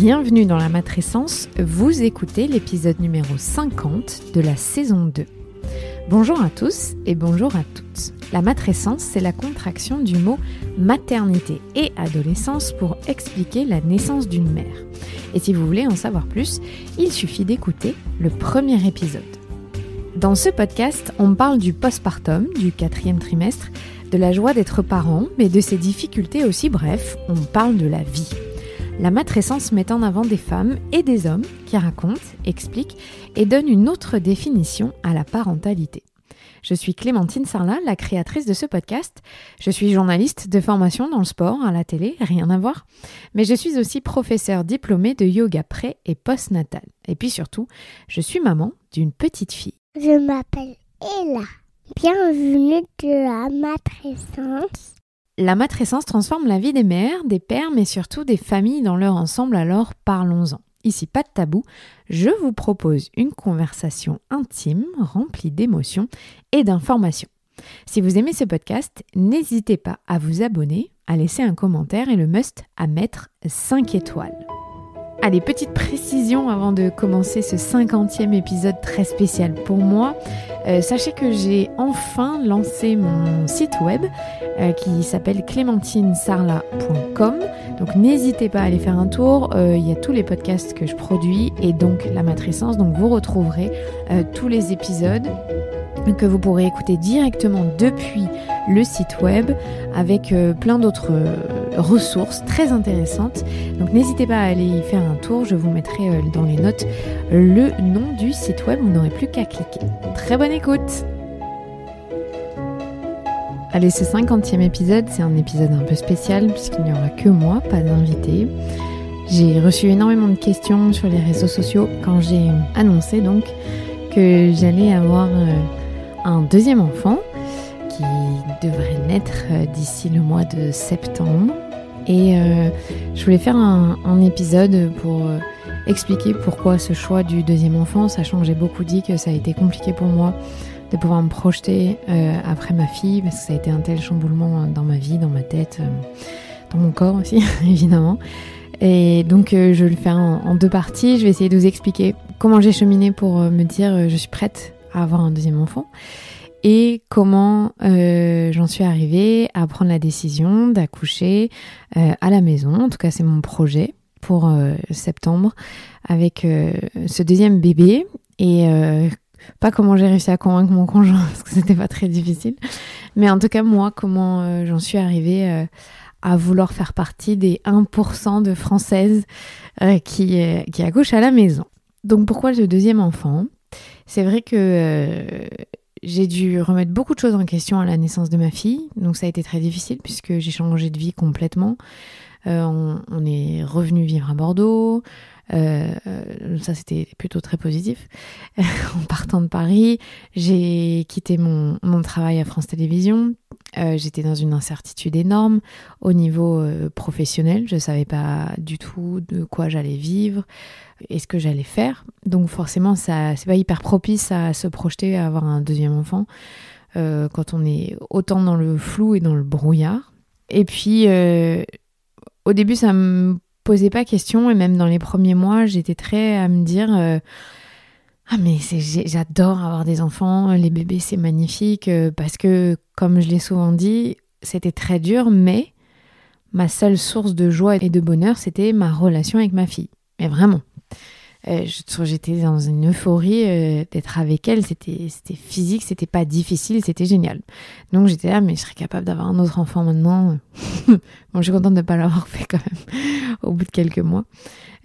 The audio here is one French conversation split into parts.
Bienvenue dans la matrescence, vous écoutez l'épisode numéro 50 de la saison 2. Bonjour à tous et bonjour à toutes. La matrescence, c'est la contraction du mot maternité et adolescence pour expliquer la naissance d'une mère. Et si vous voulez en savoir plus, il suffit d'écouter le premier épisode. Dans ce podcast, on parle du postpartum, du 4e trimestre, de la joie d'être parent, mais de ses difficultés aussi, bref, on parle de la vie. La matrescence met en avant des femmes et des hommes qui racontent, expliquent et donnent une autre définition à la parentalité. Je suis Clémentine Sarlat, la créatrice de ce podcast. Je suis journaliste de formation dans le sport, à la télé, rien à voir. Mais je suis aussi professeure diplômée de yoga pré- et post-natal. Et puis surtout, je suis maman d'une petite fille. Je m'appelle Ella. Bienvenue de la matrescence. La matrescence transforme la vie des mères, des pères, mais surtout des familles dans leur ensemble, alors parlons-en. Ici, pas de tabou, je vous propose une conversation intime, remplie d'émotions et d'informations. Si vous aimez ce podcast, n'hésitez pas à vous abonner, à laisser un commentaire et le must à mettre 5 étoiles. Allez, petite précision avant de commencer ce 50e épisode très spécial pour moi. Sachez que j'ai enfin lancé mon site web qui s'appelle clementinesarlat.com. Donc n'hésitez pas à aller faire un tour. Il y a tous les podcasts que je produis et donc la matrescence. Donc vous retrouverez tous les épisodes que vous pourrez écouter directement depuis le site web avec plein d'autres ressources très intéressantes. Donc n'hésitez pas à aller y faire un tour, je vous mettrai dans les notes le nom du site web, vous n'aurez plus qu'à cliquer. Très bonne écoute! Allez, ce 50e épisode, c'est un épisode un peu spécial puisqu'il n'y aura que moi, pas d'invité. J'ai reçu énormément de questions sur les réseaux sociaux quand j'ai annoncé donc que j'allais avoir un deuxième enfant qui devrait naître d'ici le mois de septembre. Et je voulais faire un épisode pour expliquer pourquoi ce choix du deuxième enfant, sachant que j'ai beaucoup dit que ça a été compliqué pour moi de pouvoir me projeter après ma fille, parce que ça a été un tel chamboulement dans ma vie, dans ma tête, dans mon corps aussi, évidemment. Et donc je vais le faire en 2 parties. Je vais essayer de vous expliquer comment j'ai cheminé pour me dire je suis prête à avoir un deuxième enfant et comment j'en suis arrivée à prendre la décision d'accoucher à la maison. En tout cas, c'est mon projet pour septembre avec ce deuxième bébé et pas comment j'ai réussi à convaincre mon conjoint parce que c'était pas très difficile, mais en tout cas moi comment j'en suis arrivée à vouloir faire partie des 1% de Françaises qui accouchent à la maison. Donc pourquoi le deuxième enfant ? C'est vrai que j'ai dû remettre beaucoup de choses en question à la naissance de ma fille, donc ça a été très difficile puisque j'ai changé de vie complètement. On est revenu vivre à Bordeaux, ça c'était plutôt très positif. En partant de Paris, j'ai quitté mon travail à France Télévisions. J'étais dans une incertitude énorme au niveau professionnel. Je ne savais pas du tout de quoi j'allais vivre et ce que j'allais faire. Donc forcément, ça c'est pas hyper propice à se projeter à avoir un deuxième enfant quand on est autant dans le flou et dans le brouillard. Et puis, au début, ça me posait pas question et même dans les premiers mois, j'étais très à me dire... Ah mais j'adore avoir des enfants, les bébés c'est magnifique parce que comme je l'ai souvent dit, c'était très dur mais ma seule source de joie et de bonheur c'était ma relation avec ma fille. Mais vraiment, j'étais dans une euphorie d'être avec elle, c'était physique, c'était pas difficile, c'était génial. Donc j'étais là mais je serais capable d'avoir un autre enfant maintenant. Bon, je suis contente de ne pas l'avoir fait quand même au bout de quelques mois.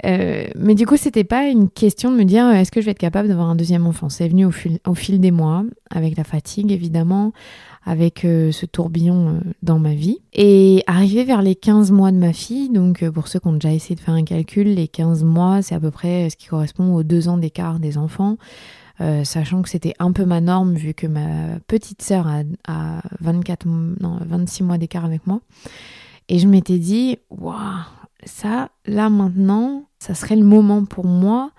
Mais du coup, c'était pas une question de me dire est-ce que je vais être capable d'avoir un deuxième enfant. C'est venu au fil des mois, avec la fatigue évidemment, avec ce tourbillon dans ma vie. Et arrivé vers les 15 mois de ma fille, donc pour ceux qui ont déjà essayé de faire un calcul, les 15 mois, c'est à peu près ce qui correspond aux 2 ans d'écart des enfants. Sachant que c'était un peu ma norme vu que ma petite sœur a 26 mois d'écart avec moi. Et je m'étais dit, waouh, ça, là maintenant, ça serait le moment pour moi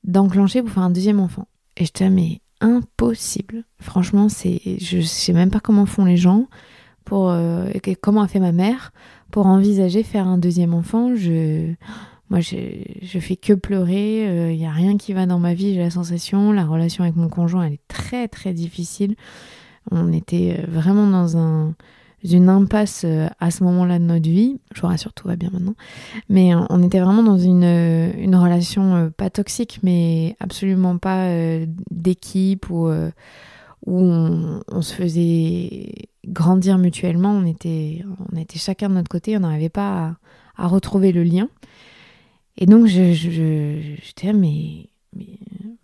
d'enclencher pour faire un deuxième enfant. Et je te dis, mais impossible. Franchement, je sais même pas comment font les gens, comment a fait ma mère pour envisager faire un deuxième enfant. Moi, Moi, je fais que pleurer. Il n'y a rien qui va dans ma vie, j'ai la sensation. La relation avec mon conjoint, elle est très, très difficile. On était vraiment dans une impasse à ce moment-là de notre vie. Je vous rassure, tout va bien maintenant. Mais on était vraiment dans une relation pas toxique, mais absolument pas d'équipe où on se faisait grandir mutuellement. On était chacun de notre côté, on n'arrivait pas à retrouver le lien. Et donc, j'étais là, mais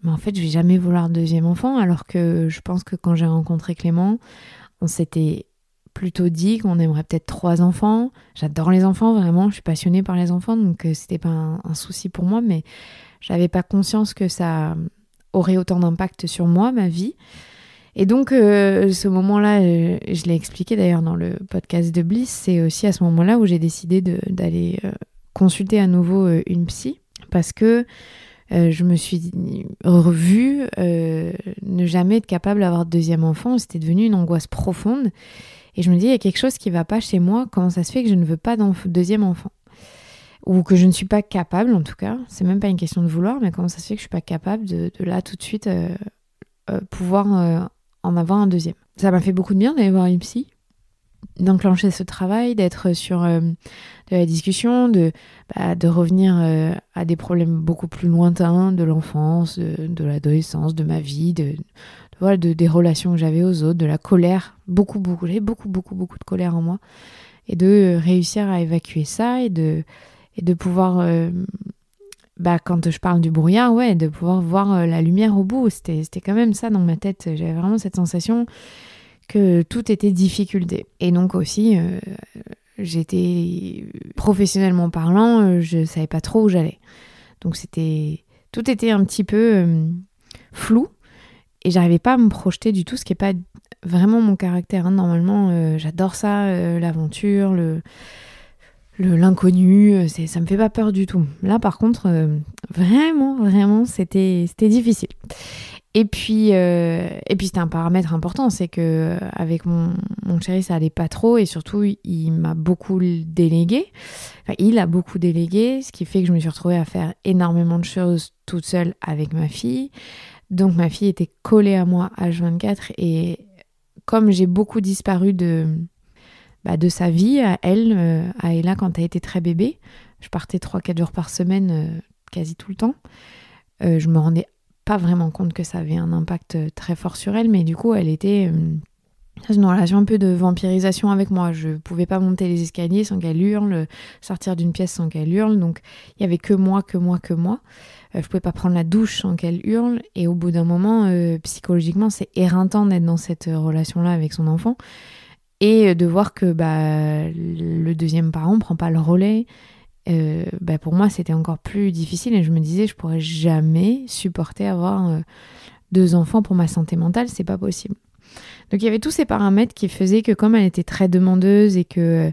en fait, je vais jamais vouloir un deuxième enfant, alors que je pense que quand j'ai rencontré Clément, on s'était plutôt dit qu'on aimerait peut-être 3 enfants. J'adore les enfants, vraiment, je suis passionnée par les enfants, donc c'était pas un souci pour moi, mais j'avais pas conscience que ça aurait autant d'impact sur moi, ma vie. Et donc, ce moment-là, je l'ai expliqué d'ailleurs dans le podcast de Bliss, c'est aussi à ce moment-là où j'ai décidé d'aller consulter à nouveau une psy, parce que je me suis revue ne jamais être capable d'avoir de deuxième enfant. C'était devenu une angoisse profonde. Et je me dis, il y a quelque chose qui ne va pas chez moi. Comment ça se fait que je ne veux pas deuxième enfant ? Ou que je ne suis pas capable, en tout cas. C'est même pas une question de vouloir, mais comment ça se fait que je ne suis pas capable de là, tout de suite, pouvoir en avoir un deuxième. Ça m'a fait beaucoup de bien d'aller voir une psy, d'enclencher ce travail, d'être sur de la discussion, de revenir à des problèmes beaucoup plus lointains de l'enfance, de l'adolescence, de ma vie, des relations que j'avais aux autres, de la colère, j'avais beaucoup de colère en moi, et de réussir à évacuer ça et de pouvoir, quand je parle du brouillard, de pouvoir voir la lumière au bout. C'était quand même ça dans ma tête. J'avais vraiment cette sensation que tout était difficulté. Et donc aussi, j'étais, professionnellement parlant, je savais pas trop où j'allais. Donc tout était un petit peu flou, et j'arrivais pas à me projeter du tout, ce qui est pas vraiment mon caractère, hein. Normalement, j'adore ça, l'aventure, l'inconnu, ça me fait pas peur du tout. Là, par contre, vraiment, c'était difficile. Et puis c'était un paramètre important, c'est que avec mon chéri, ça allait pas trop, et surtout, il m'a beaucoup délégué. Enfin, il a beaucoup délégué, ce qui fait que je me suis retrouvée à faire énormément de choses toute seule avec ma fille. Donc, ma fille était collée à moi H24, et comme j'ai beaucoup disparu de sa vie, à Ella, quand elle était très bébé, je partais 3-4 jours par semaine, quasi tout le temps. Je me rendais pas vraiment compte que ça avait un impact très fort sur elle, mais du coup, elle était dans une relation un peu de vampirisation avec moi. Je pouvais pas monter les escaliers sans qu'elle hurle, sortir d'une pièce sans qu'elle hurle, donc il y avait que moi. Je pouvais pas prendre la douche sans qu'elle hurle, et au bout d'un moment, psychologiquement, c'est éreintant d'être dans cette relation-là avec son enfant. Et de voir que le deuxième parent prend pas le relais, pour moi, c'était encore plus difficile. Et je me disais, je pourrais jamais supporter avoir 2 enfants pour ma santé mentale, c'est pas possible. Donc il y avait tous ces paramètres qui faisaient que, comme elle était très demandeuse et que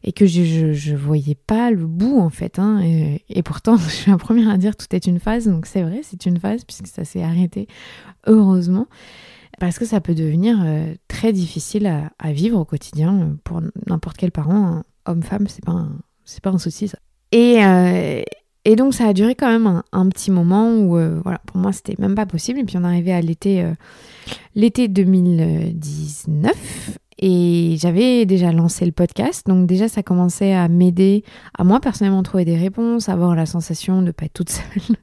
je voyais pas le bout, en fait, hein, et pourtant, je suis la première à dire tout est une phase. Donc c'est vrai, c'est une phase, puisque ça s'est arrêté, heureusement. Parce que ça peut devenir très difficile à vivre au quotidien pour n'importe quel parent, homme-femme, c'est pas un souci, ça. Et donc ça a duré quand même un petit moment où pour moi c'était même pas possible. Et puis on arrivait à l'été 2019, et j'avais déjà lancé le podcast, donc déjà ça commençait à m'aider à moi personnellement trouver des réponses, avoir la sensation de pas être toute seule.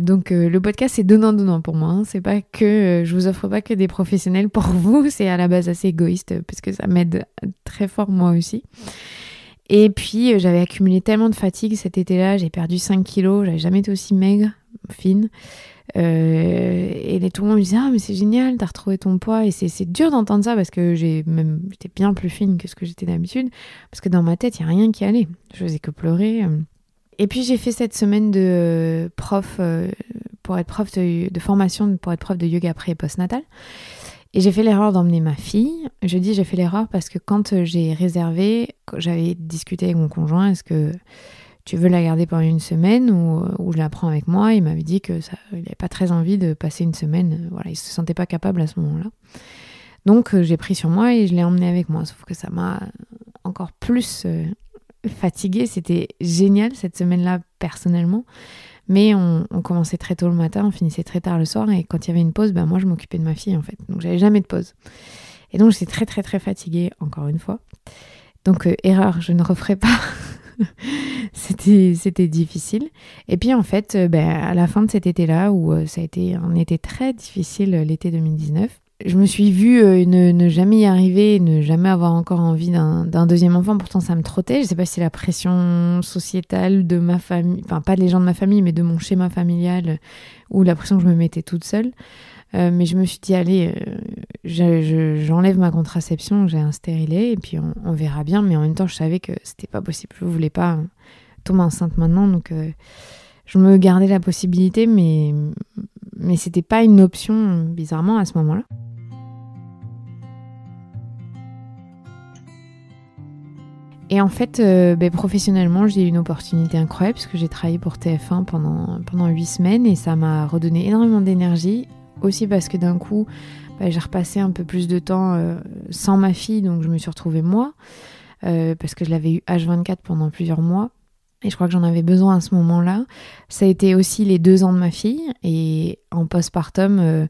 Donc le podcast c'est donnant pour moi, hein. C'est pas que je vous offre pas que des professionnels pour vous, c'est à la base assez égoïste parce que ça m'aide très fort moi aussi. Et puis j'avais accumulé tellement de fatigue cet été-là, j'ai perdu 5 kilos, j'avais jamais été aussi maigre, fine. Et tout le monde me disait mais c'est génial, t'as retrouvé ton poids. Et c'est dur d'entendre ça, parce que j'étais bien plus fine que ce que j'étais d'habitude, parce que dans ma tête il y a rien qui allait, je faisais que pleurer. Et puis j'ai fait cette semaine de prof pour être prof de formation pour être prof de yoga pré et postnatal. Et j'ai fait l'erreur d'emmener ma fille. Je dis j'ai fait l'erreur parce que quand j'ai réservé, j'avais discuté avec mon conjoint, est-ce que tu veux la garder pendant une semaine ou je la prends avec moi? Il m'avait dit qu'il n'avait pas très envie de passer une semaine. Voilà, il ne se sentait pas capable à ce moment-là. Donc j'ai pris sur moi et je l'ai emmenée avec moi. Sauf que ça m'a encore plus fatiguée. C'était génial cette semaine-là personnellement. Mais on commençait très tôt le matin, on finissait très tard le soir. Et quand il y avait une pause, moi je m'occupais de ma fille en fait. Donc j'avais jamais de pause. Et donc j'étais très très très fatiguée encore une fois. Donc erreur, je ne referai pas. C'était difficile. Et puis en fait, à la fin de cet été-là, où ça a été un été très difficile, l'été 2019, je me suis vue ne jamais y arriver, ne jamais avoir encore envie d'un deuxième enfant. Pourtant, ça me trottait. Je ne sais pas si c'est la pression sociétale de ma famille, enfin pas des gens de ma famille, mais de mon schéma familial, ou la pression que je me mettais toute seule. Mais je me suis dit, allez, j'enlève ma contraception, j'ai un stérilet, et puis on verra bien. Mais en même temps, je savais que c'était pas possible. Je voulais pas tomber enceinte maintenant, donc je me gardais la possibilité, mais c'était pas une option, bizarrement, à ce moment-là. Et en fait, professionnellement, j'ai eu une opportunité incroyable parce que j'ai travaillé pour TF1 pendant 8 semaines et ça m'a redonné énormément d'énergie. Aussi parce que d'un coup, j'ai repassé un peu plus de temps sans ma fille, donc je me suis retrouvée moi, parce que je l'avais eu H24 pendant plusieurs mois. Et je crois que j'en avais besoin à ce moment-là. Ça a été aussi les 2 ans de ma fille. Et en postpartum,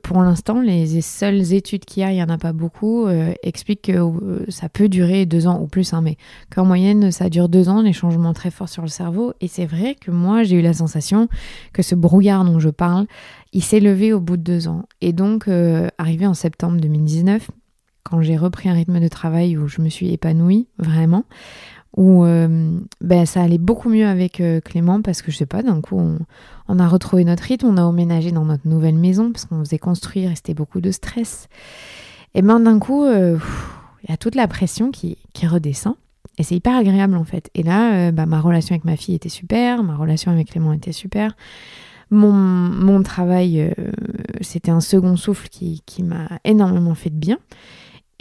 pour l'instant, les seules études qu'il y a, il n'y en a pas beaucoup, expliquent que ça peut durer 2 ans ou plus, mais qu'en moyenne, ça dure 2 ans, les changements très forts sur le cerveau. Et c'est vrai que moi, j'ai eu la sensation que ce brouillard dont je parle, il s'est levé au bout de 2 ans. Et donc, arrivé en septembre 2019, quand j'ai repris un rythme de travail où je me suis épanouie, vraiment, où ça allait beaucoup mieux avec Clément parce que je sais pas, d'un coup on a retrouvé notre rythme, on a emménagé dans notre nouvelle maison parce qu'on faisait construire et c'était beaucoup de stress. Et d'un coup il y a toute la pression qui redescend et c'est hyper agréable en fait. Et là ma relation avec ma fille était super, ma relation avec Clément était super. Mon travail c'était un second souffle qui m'a énormément fait de bien.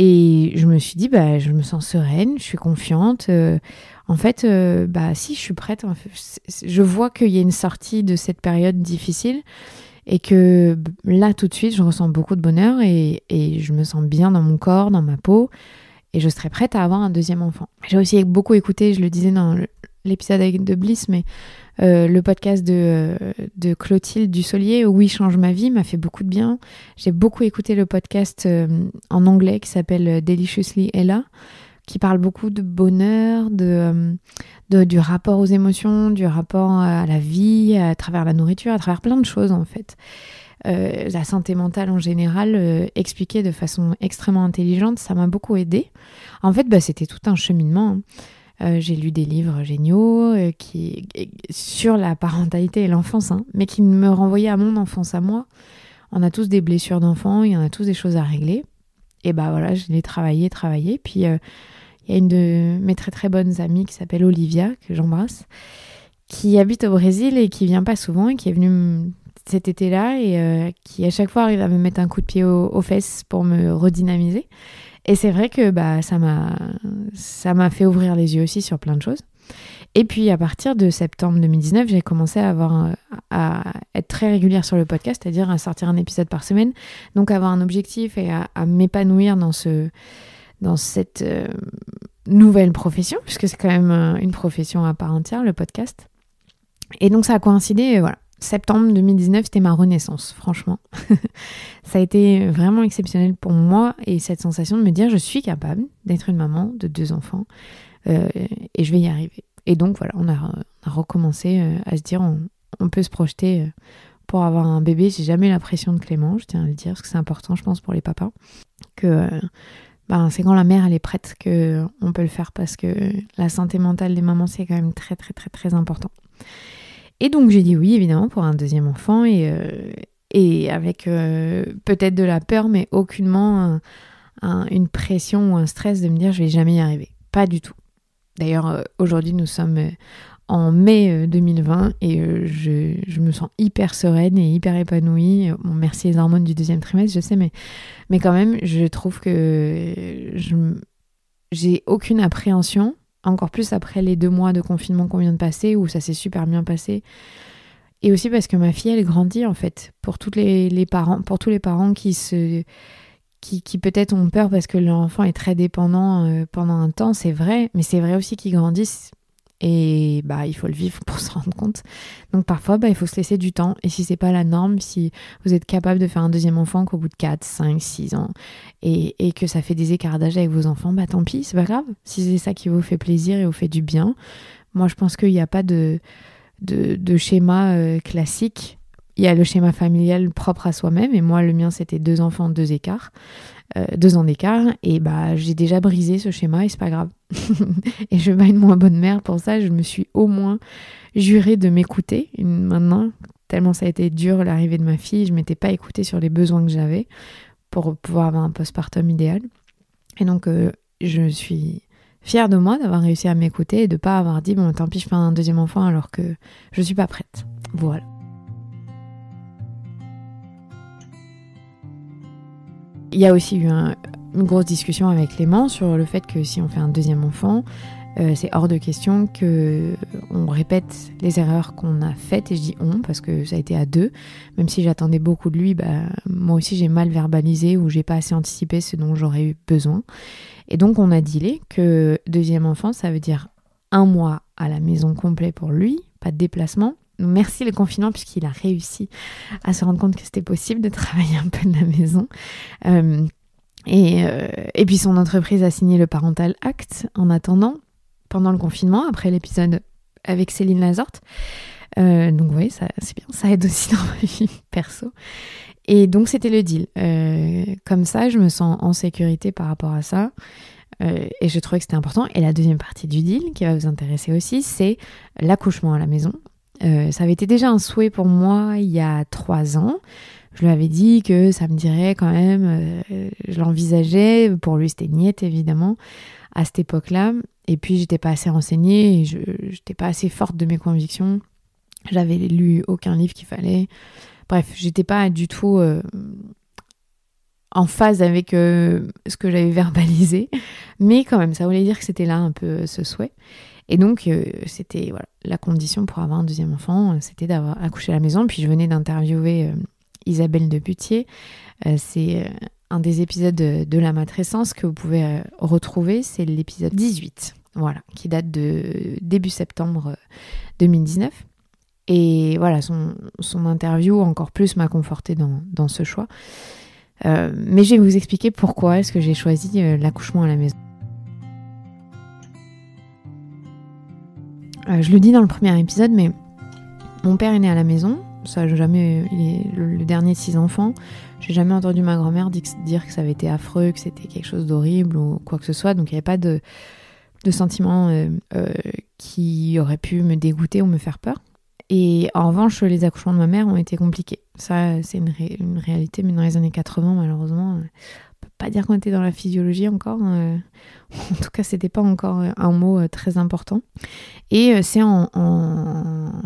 Et je me suis dit, je me sens sereine, je suis confiante. En fait, si je suis prête, je vois qu'il y a une sortie de cette période difficile et que là, tout de suite, je ressens beaucoup de bonheur et je me sens bien dans mon corps, dans ma peau et je serais prête à avoir un deuxième enfant. J'ai aussi beaucoup écouté, je le disais dans l'épisode de Bliss, mais le podcast de Clotilde Dussolier, Oui, change ma vie, m'a fait beaucoup de bien. J'ai beaucoup écouté le podcast en anglais qui s'appelle Deliciously Ella, qui parle beaucoup de bonheur, du rapport aux émotions, du rapport à la vie, à travers la nourriture, à travers plein de choses en fait. La santé mentale en général, expliquée de façon extrêmement intelligente, ça m'a beaucoup aidée. En fait, c'était tout un cheminement. J'ai lu des livres géniaux sur la parentalité et l'enfance, mais qui me renvoyaient à mon enfance, à moi. On a tous des blessures d'enfants, il y en a tous des choses à régler. Et voilà, je l'ai travaillé. Puis il y a une de mes très très bonnes amies qui s'appelle Olivia, que j'embrasse, qui habite au Brésil et qui vient pas souvent et qui est venue cet été-là et qui à chaque fois arrive à me mettre un coup de pied aux fesses pour me redynamiser. Et c'est vrai que ça m'a fait ouvrir les yeux aussi sur plein de choses. Et puis à partir de septembre 2019, j'ai commencé à être très régulière sur le podcast, c'est-à-dire à sortir un épisode par semaine, donc avoir un objectif et à m'épanouir dans cette nouvelle profession, puisque c'est quand même une profession à part entière, le podcast. Et donc ça a coïncidé, voilà. Septembre 2019, c'était ma renaissance, franchement. Ça a été vraiment exceptionnel pour moi et cette sensation de me dire je suis capable d'être une maman de 2 enfants et je vais y arriver. Et donc voilà, on a recommencé à se dire on peut se projeter pour avoir un bébé. J'ai jamais eu la pression de Clément, je tiens à le dire, parce que c'est important, je pense, pour les papas, que c'est quand la mère elle est prête qu'on peut le faire parce que la santé mentale des mamans, c'est quand même très très très très important. Et donc j'ai dit oui, évidemment, pour un deuxième enfant et avec peut-être de la peur, mais aucunement une pression ou un stress de me dire je vais jamais y arriver. Pas du tout. D'ailleurs, aujourd'hui, nous sommes en mai 2020 et je me sens hyper sereine et hyper épanouie. Bon, merci les hormones du 2e trimestre, je sais, mais quand même, je trouve que j'ai aucune appréhension. Encore plus après les 2 mois de confinement qu'on vient de passer, où ça s'est super bien passé. Et aussi parce que ma fille, elle grandit, en fait. Pour tous les parents qui qui peut-être ont peur parce que l'enfant est très dépendant pendant un temps, c'est vrai, mais c'est vrai aussi qu'ils grandissent. Et il faut le vivre pour se rendre compte. Donc parfois, il faut se laisser du temps. Et si c'est pas la norme, si vous êtes capable de faire un deuxième enfant qu'au bout de 4, 5, 6 ans et que ça fait des écarts d'âge avec vos enfants, tant pis, c'est pas grave. Si c'est ça qui vous fait plaisir et vous fait du bien. Moi, je pense qu'il n'y a pas de schéma classique. Il y a le schéma familial propre à soi-même. Et moi, le mien, c'était 2 enfants, 2 ans d'écart. Et j'ai déjà brisé ce schéma et c'est pas grave. Et je vais pas une moins bonne mère pour ça. Je me suis au moins jurée de m'écouter. Maintenant, tellement ça a été dur l'arrivée de ma fille, je m'étais pas écoutée sur les besoins que j'avais pour pouvoir avoir un postpartum idéal. Et donc, je suis fière de moi d'avoir réussi à m'écouter et de pas avoir dit tant pis, je fais un deuxième enfant alors que je suis pas prête. Voilà. Il y a aussi eu une grosse discussion avec Clément sur le fait que si on fait un deuxième enfant, c'est hors de question qu'on répète les erreurs qu'on a faites. Et je dis on parce que ça a été à 2. Même si j'attendais beaucoup de lui, moi aussi j'ai mal verbalisé ou j'ai pas assez anticipé ce dont j'aurais eu besoin. Et donc on a dealé que deuxième enfant, ça veut dire 1 mois à la maison complet pour lui, pas de déplacement. Merci le confinement puisqu'il a réussi à se rendre compte que c'était possible de travailler un peu de la maison. Et puis son entreprise a signé le Parental Act en attendant, pendant le confinement, après l'épisode avec Céline Lazorte. Donc oui, ça, c'est bien, ça aide aussi dans ma vie perso. Et donc c'était le deal. Comme ça, je me sens en sécurité par rapport à ça. Et je trouvais que c'était important. Et la deuxième partie du deal, qui va vous intéresser aussi, c'est l'accouchement à la maison. Ça avait été déjà un souhait pour moi il y a 3 ans. Je lui avais dit que ça me dirait quand même, je l'envisageais. Pour lui, c'était niette, évidemment, à cette époque-là. Et puis, j'étais pas assez renseignée et j'étais pas assez forte de mes convictions. J'avais lu aucun livre qu'il fallait. Bref, j'étais pas du tout en phase avec ce que j'avais verbalisé. Mais quand même, ça voulait dire que c'était là un peu ce souhait. Et donc, c'était la condition pour avoir un deuxième enfant, c'était d'avoir accouché à la maison. Puis je venais d'interviewer Isabelle de Butier. C'est un des épisodes de la matrescence que vous pouvez retrouver. C'est l'épisode 18, qui date de début septembre 2019. Et son interview encore plus m'a confortée dans ce choix. Mais je vais vous expliquer pourquoi est-ce que j'ai choisi l'accouchement à la maison. Je le dis dans le premier épisode, mais mon père est né à la maison. Ça, il est le dernier de 6 enfants. J'ai jamais entendu ma grand-mère dire que ça avait été affreux, que c'était quelque chose d'horrible ou quoi que ce soit. Donc il n'y avait pas de sentiments qui auraient pu me dégoûter ou me faire peur. Et en revanche, les accouchements de ma mère ont été compliqués. Ça, c'est une réalité, mais dans les années 80, malheureusement, on ne peut pas dire qu'on était dans la physiologie encore. En tout cas, c'était pas encore un mot très important. Et c'est en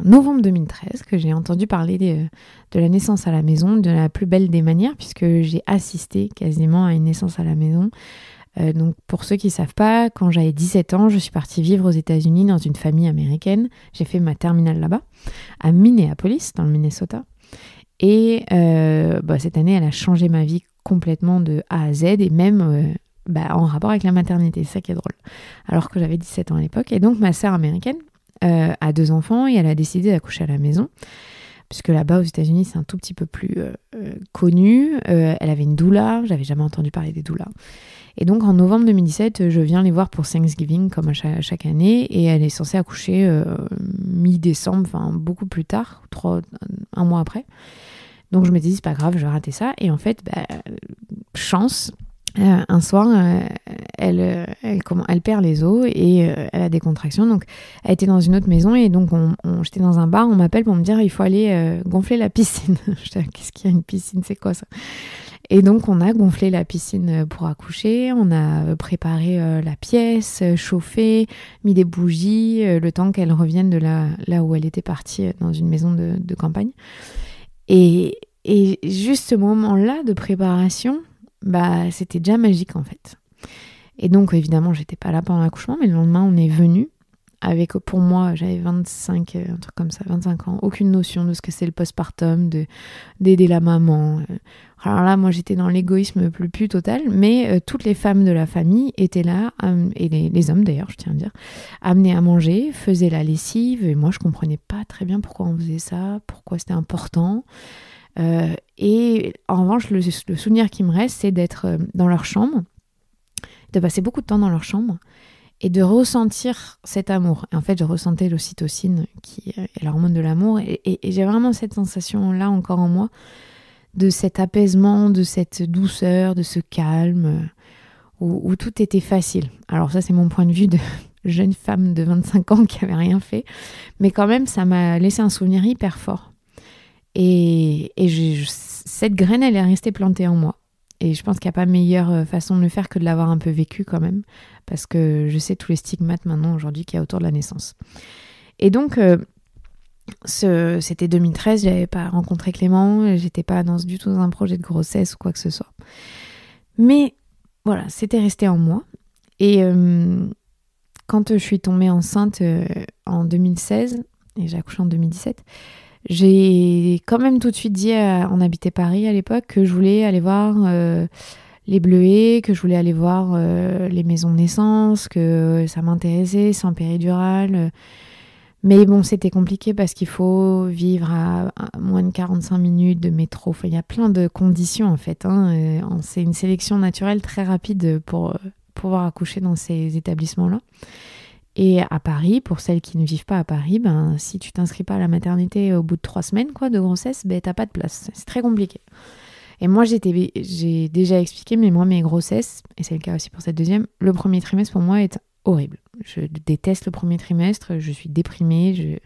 novembre 2013 que j'ai entendu parler de la naissance à la maison, de la plus belle des manières, puisque j'ai assisté quasiment à une naissance à la maison. Donc pour ceux qui ne savent pas, quand j'avais 17 ans, je suis partie vivre aux États-Unis dans une famille américaine. J'ai fait ma terminale là-bas, à Minneapolis, dans le Minnesota. Et cette année, elle a changé ma vie complètement de A à Z et même en rapport avec la maternité. C'est ça qui est drôle. Alors que j'avais 17 ans à l'époque. Et donc ma sœur américaine a 2 enfants et elle a décidé d'accoucher à la maison. Puisque là-bas aux États-Unis, c'est un tout petit peu plus connu. Elle avait une doula. J'avais jamais entendu parler des doulas. Et donc en novembre 2017, je viens les voir pour Thanksgiving comme à chaque année et elle est censée accoucher mi-décembre, enfin beaucoup plus tard, 1 mois après. Donc je me dis c'est pas grave, je vais rater ça. Et en fait, chance, un soir, elle perd les os et elle a des contractions. Donc elle était dans une autre maison et donc j'étais dans un bar, on m'appelle pour me dire il faut aller gonfler la piscine. Je dis qu'est-ce qu'il y a une piscine, c'est quoi ça ? Et donc, on a gonflé la piscine pour accoucher, on a préparé la pièce, chauffé, mis des bougies, le temps qu'elle revienne de là où elle était partie dans une maison de campagne. Et juste ce moment-là de préparation, c'était déjà magique en fait. Et donc, évidemment, j'étais pas là pendant l'accouchement, mais le lendemain, on est venu pour moi, j'avais 25, un truc comme ça, 25 ans, aucune notion de ce que c'est le postpartum, d'aider la maman. Alors là, moi, j'étais dans l'égoïsme le plus total, mais toutes les femmes de la famille étaient là, et les hommes d'ailleurs, je tiens à dire, amenés à manger, faisaient la lessive, et moi, je comprenais pas très bien pourquoi on faisait ça, pourquoi c'était important. Et en revanche, le souvenir qui me reste, c'est d'être dans leur chambre, de passer beaucoup de temps dans leur chambre, et de ressentir cet amour. Et en fait, je ressentais l'ocytocine, qui est l'hormone de l'amour, et j'ai vraiment cette sensation-là encore en moi, de cet apaisement, de cette douceur, de ce calme, où tout était facile. Alors ça, c'est mon point de vue de jeune femme de 25 ans qui avait rien fait, mais quand même, ça m'a laissé un souvenir hyper fort. Et cette graine, elle est restée plantée en moi. Et je pense qu'il n'y a pas meilleure façon de le faire que de l'avoir un peu vécu quand même, parce que je sais tous les stigmates maintenant aujourd'hui qu'il y a autour de la naissance. Et donc, c'était 2013, je n'avais pas rencontré Clément, j'étais pas du tout dans un projet de grossesse ou quoi que ce soit. Mais voilà, c'était resté en moi. Et quand je suis tombée enceinte en 2016, et j'ai accouché en 2017, j'ai quand même tout de suite dit, on habitait Paris à l'époque, que je voulais aller voir les bleuets, que je voulais aller voir les maisons de naissance, que ça m'intéressait, sans péridurale. Mais bon, c'était compliqué parce qu'il faut vivre à moins de 45 minutes de métro. Enfin, il y a plein de conditions en fait. C'est une sélection naturelle très rapide pour pouvoir accoucher dans ces établissements-là. Et à Paris, pour celles qui ne vivent pas à Paris, si tu t'inscris pas à la maternité au bout de 3 semaines de grossesse, t'as pas de place. C'est très compliqué. Et moi, j'ai déjà expliqué, mais moi, mes grossesses, et c'est le cas aussi pour cette deuxième, le premier trimestre pour moi est horrible. Je déteste le premier trimestre, je suis déprimée,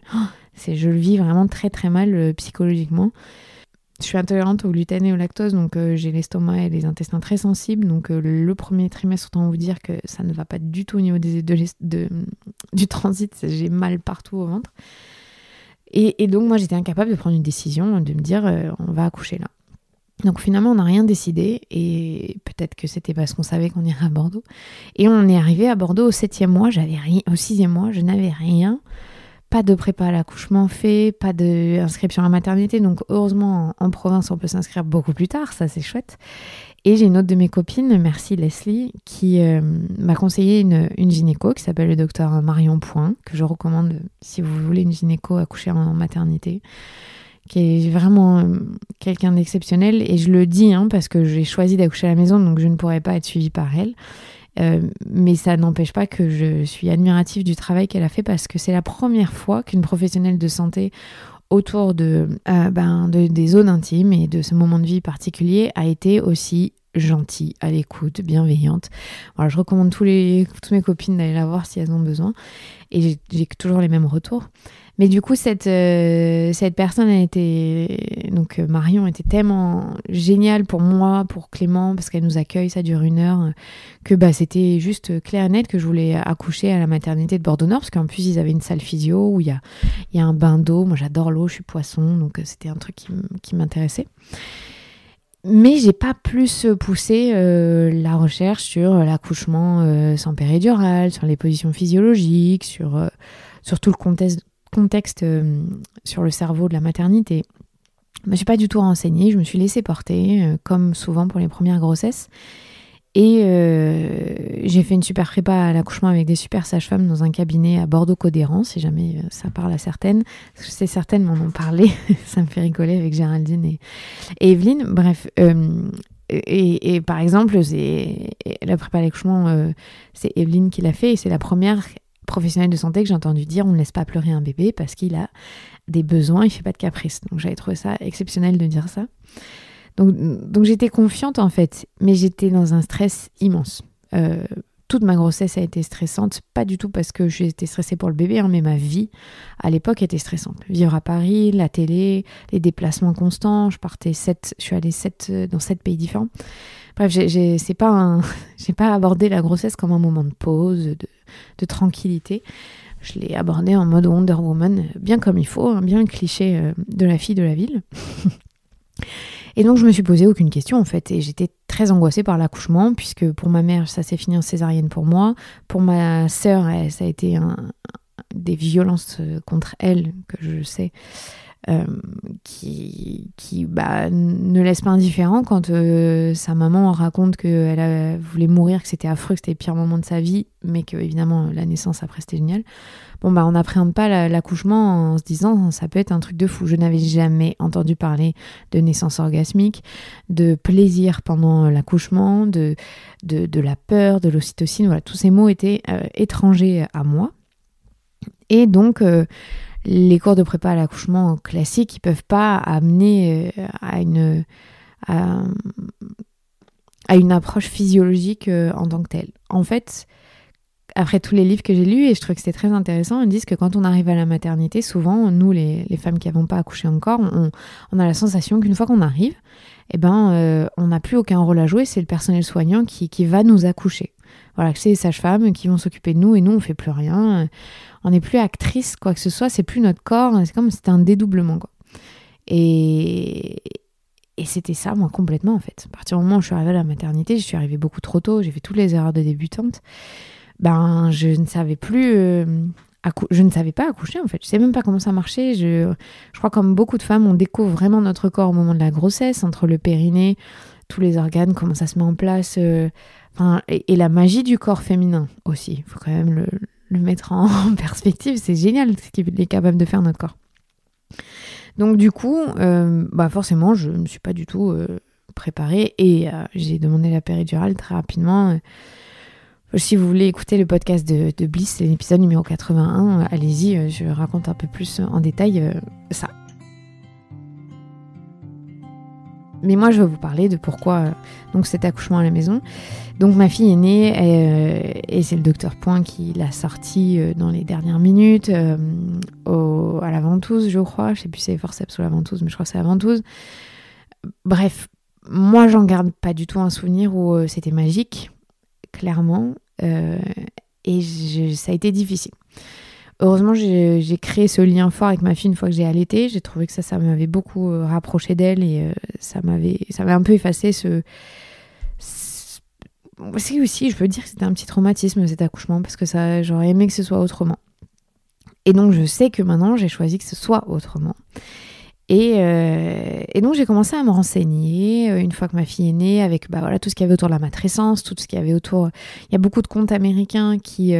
je le vis vraiment très très mal psychologiquement. Je suis intolérante au gluten et au lactose, donc j'ai l'estomac et les intestins très sensibles. Donc le premier trimestre, autant vous dire que ça ne va pas du tout au niveau du transit. J'ai mal partout au ventre. Et donc moi, j'étais incapable de prendre une décision, de me dire on va accoucher là. Donc finalement, on n'a rien décidé. Et peut-être que c'était parce qu'on savait qu'on irait à Bordeaux. Et on est arrivé à Bordeaux au 7e mois. J'avais rien. Au 6e mois, je n'avais rien. Pas de prépa à l'accouchement fait, pas d'inscription à la maternité. Donc heureusement, en province, on peut s'inscrire beaucoup plus tard, ça c'est chouette. Et j'ai une autre de mes copines, merci Leslie, qui m'a conseillé une gynéco qui s'appelle le docteur Marion Point, que je recommande si vous voulez une gynéco accoucher en maternité, qui est vraiment quelqu'un d'exceptionnel. Et je le dis parce que j'ai choisi d'accoucher à la maison, donc je ne pourrais pas être suivie par elle. Mais ça n'empêche pas que je suis admirative du travail qu'elle a fait, parce que c'est la première fois qu'une professionnelle de santé autour des zones intimes et de ce moment de vie particulier a été aussi gentille, à l'écoute, bienveillante. Voilà, je recommande toutes mes copines d'aller la voir si elles ont besoin, et j'ai toujours les mêmes retours. Mais du coup, cette personne donc Marion était tellement géniale pour moi, pour Clément, parce qu'elle nous accueille, ça dure 1 heure, que c'était juste clair et net que je voulais accoucher à la maternité de Bordeaux-Nord, parce qu'en plus, ils avaient une salle physio où il y a un bain d'eau. Moi, j'adore l'eau, je suis poisson, donc c'était un truc qui m'intéressait. Mais j'ai pas plus poussé la recherche sur l'accouchement sans péridurale, sur les positions physiologiques, sur tout le contexte sur le cerveau de la maternité. Je ne me suis pas du tout renseignée, je me suis laissée porter, comme souvent pour les premières grossesses. Et j'ai fait une super prépa à l'accouchement avec des super sages-femmes dans un cabinet à Bordeaux-Codéran, si jamais ça parle à certaines. Parce que certaines m'en ont parlé, ça me fait rigoler avec Géraldine et Evelyne. Bref, et par exemple, la prépa à l'accouchement, c'est Evelyne qui l'a fait, et c'est la première professionnelle de santé que j'ai entendu dire on ne laisse pas pleurer un bébé parce qu'il a des besoins, il fait pas de caprice. Donc j'avais trouvé ça exceptionnel de dire ça. Donc j'étais confiante en fait, mais j'étais dans un stress immense. Toute ma grossesse a été stressante, pas du tout parce que j'étais stressée pour le bébé, mais ma vie à l'époque était stressante. Vivre à Paris, la télé, les déplacements constants, je suis allée dans 7 pays différents. Bref, j'ai pas abordé la grossesse comme un moment de pause, de tranquillité. Je l'ai abordée en mode Wonder Woman, bien comme il faut, bien le cliché de la fille de la ville. Et donc je me suis posé aucune question en fait, et j'étais très angoissée par l'accouchement, puisque pour ma mère ça s'est fini en césarienne pour moi, pour ma sœur ça a été des violences contre elle, que je sais, qui ne laisse pas indifférent quand sa maman raconte qu'elle voulait mourir, que c'était affreux, que c'était le pire moment de sa vie, mais que évidemment la naissance après c'était génial. On n'appréhende pas l'accouchement en se disant ça peut être un truc de fou. Je n'avais jamais entendu parler de naissance orgasmique, de plaisir pendant l'accouchement, de la peur, de l'ocytocine. Voilà, tous ces mots étaient étrangers à moi. Et donc les cours de prépa à l'accouchement classiques, ils peuvent pas amener à une approche physiologique en tant que telle. En fait, après tous les livres que j'ai lus, et je trouve que c'était très intéressant, ils disent que quand on arrive à la maternité, souvent, nous, les femmes qui n'avons pas accouché encore, on a la sensation qu'une fois qu'on arrive, on n'a plus aucun rôle à jouer, c'est le personnel soignant qui va nous accoucher. Voilà, c'est les sages-femmes qui vont s'occuper de nous et nous, on ne fait plus rien. On n'est plus actrice, quoi que ce soit, c'est plus notre corps, c'est comme si c'était un dédoublement, quoi. Et c'était ça, moi, complètement, en fait. À partir du moment où je suis arrivée à la maternité, je suis arrivée beaucoup trop tôt, j'ai fait toutes les erreurs de débutante. Je ne savais plus... je ne savais pas accoucher, en fait. Je ne savais même pas comment ça marchait. Je crois, comme beaucoup de femmes, on découvre vraiment notre corps au moment de la grossesse, entre le périnée, tous les organes, comment ça se met en place... et la magie du corps féminin aussi. Il faut quand même le mettre en perspective. C'est génial ce qu'il est capable de faire, notre corps. Donc du coup, forcément, je ne me suis pas du tout préparée et j'ai demandé la péridurale très rapidement. Si vous voulez écouter le podcast de Bliss, c'est l'épisode numéro 81, allez-y, je raconte un peu plus en détail ça. Mais moi, je vais vous parler de pourquoi donc cet accouchement à la maison. Donc ma fille est née et c'est le docteur Point qui l'a sortie dans les dernières minutes à la ventouse, je crois. Je sais plus si c'est forceps ou la ventouse, mais je crois que c'est la ventouse. Bref, moi, j'en garde pas du tout un souvenir où c'était magique, clairement, et ça a été difficile. Heureusement, j'ai créé ce lien fort avec ma fille une fois que j'ai allaité. J'ai trouvé que ça m'avait beaucoup rapproché d'elle et ça m'avait un peu effacé C'est aussi, je peux dire que c'était un petit traumatisme cet accouchement parce que j'aurais aimé que ce soit autrement. Et donc, je sais que maintenant, j'ai choisi que ce soit autrement. Et donc, j'ai commencé à me renseigner une fois que ma fille est née avec tout ce qu'il y avait autour de la matrescence, tout ce qu'il y avait autour... Il y a beaucoup de contes américains qui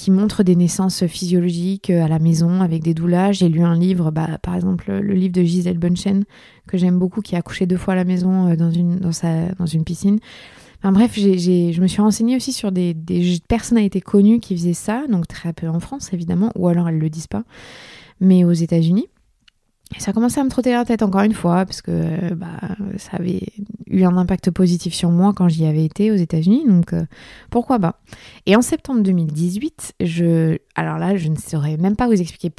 montrent des naissances physiologiques à la maison avec des doulas. J'ai lu un livre, par exemple le livre de Gisèle Bunchen, que j'aime beaucoup, qui a accouché 2 fois à la maison dans une piscine. Enfin, bref, je me suis renseignée aussi sur des personnalités connues qui faisaient ça, donc très peu en France évidemment, ou alors elles le disent pas, mais aux États-Unis. Et ça a commencé à me trotter la tête encore une fois, parce que ça avait eu un impact positif sur moi quand j'y avais été aux États-Unis, donc pourquoi pas. Et en septembre 2018, alors là, je ne saurais même pas vous expliquer